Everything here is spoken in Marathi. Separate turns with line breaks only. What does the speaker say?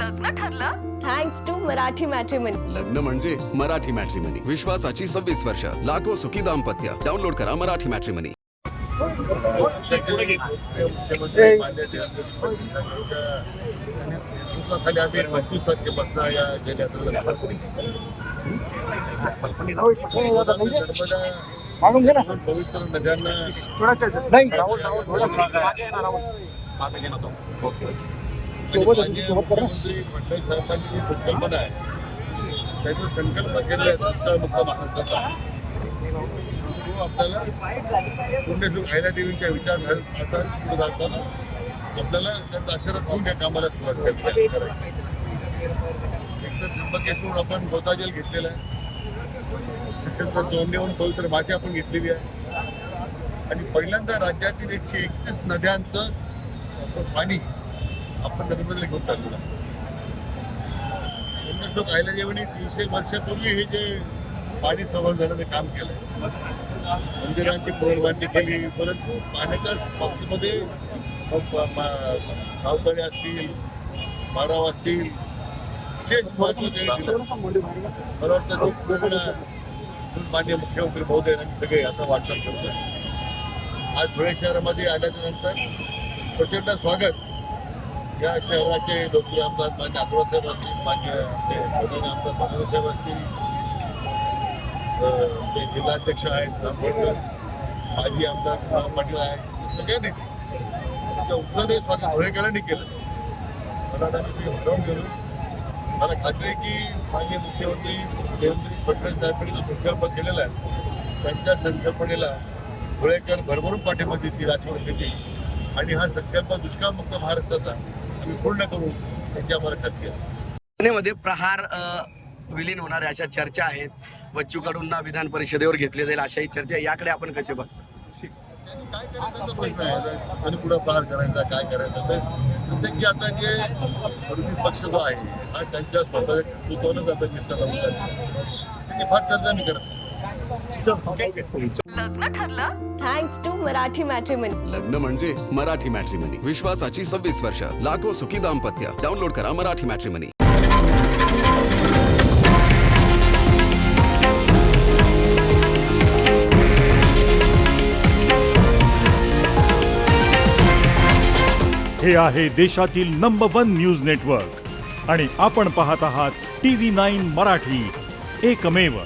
लग्न ठरलं
थँक्स टू मराठी मॅट्रिमनी.
लग्न म्हणजे मराठी मॅट्रिमनी. विश्वासाची 26 वर्ष. लाखो सुखी दाम्पत्य. डाउनलोड करा मराठी मॅट्रिमनी.
खाली आम्ही 25 तारखेपासून या जलयात्रेला पवित्र नद्यांना मुख्यमंत्री फडणवीस साहेबांची जी संकल्पना आहे त्यांनी संकल्प केलेला मुक्त महाराष्ट्राचा तो आपल्याला पुण्यश्लोक अहिल्यादेवींच्या विचारधारेत पुढे जाताना आपल्याला त्यांचा आशीर्वाद घेऊन त्या कामाला सुरुवात करायची. एकतर त्र्यंबकेश्वर आपण गोदाजल घेतलेलं आहे, त्याच्यानंतर जोडणीहून पवित्र माती आपण घेतलेली आहे आणि पहिल्यांदा राज्यातील 131 नद्यांचं पाणी आपण नदीमध्ये घेऊन चाललेलं आहे. पुण्यश्लोक अहिल्यादेवींनी 300 वर्षापूर्वी हे जे पाणी संवर्धनाचं काम केलं, मंदिरांची पुनर्बांधणी केली, परंतु पाण्याच्या बाबतीमध्ये गावतळे असतील, माराव असतील, विशेष महत्व दिलं. मला वाटतं माननीय मुख्यमंत्री महोदय आणि सगळे आता वाटचाल करतात. आज धुळे शहरामध्ये आल्याच्या नंतर प्रचंड स्वागत या शहराचे लोकप्रिय आमदार मान्य अकबर साहेब असतील, मान्य आमचे आमदार माधव साहेब असतील, जे जिल्हाध्यक्ष आहेत आंबेडकर, माजी आमदार पाटील आहेत, सगळ्यांनी उत्तर स्वागत धुळेकरांनी केलं. मला घेऊन मला खात्री आहे की माननीय मुख्यमंत्री देवेंद्र फडणवीस साहेबांनी जो संकल्प केलेला आहे त्यांच्या संकल्पनेला धुळेकर भरभरून पाठिंबा देतील, आशीर्वाद देतील आणि हा संकल्प दुष्काळमुक्त महाराष्ट्राचा आम्ही पूर्ण करू याची आम्हाला खात्री आहे.
पुण्यामध्ये प्रहार विलीन होणार अशा चर्चा आहेत. बच्चू कडूंना विधान परिषदेवर घेतले जाईल अशाही चर्चा, याकडे आपण कसे बघतो?
काय करायचा प्रश्न आहे आणि पुढे प्रहार करायचा, काय करायचं तर जसं की आता जे विरोधी पक्ष जो आहे हा त्यांच्या स्वतःच्या नेतृत्वानंच आता निष्ठा लावून त्यांनी फार चर्चा नाही करत.
लग्न ठरलं
थँक्स टू मराठी मॅट्रिमनी.
लग्न म्हणजे मराठी मॅट्रिमनी. विश्वासाची 26 वर्ष. लाखो सुखी दाम्पत्य. डाउनलोड करा मराठी मॅट्रिमनी.
हे आहे देशातील नंबर 1 न्यूज नेटवर्क आणि आपण पाहत आहात TV9 मराठी, एकमेव.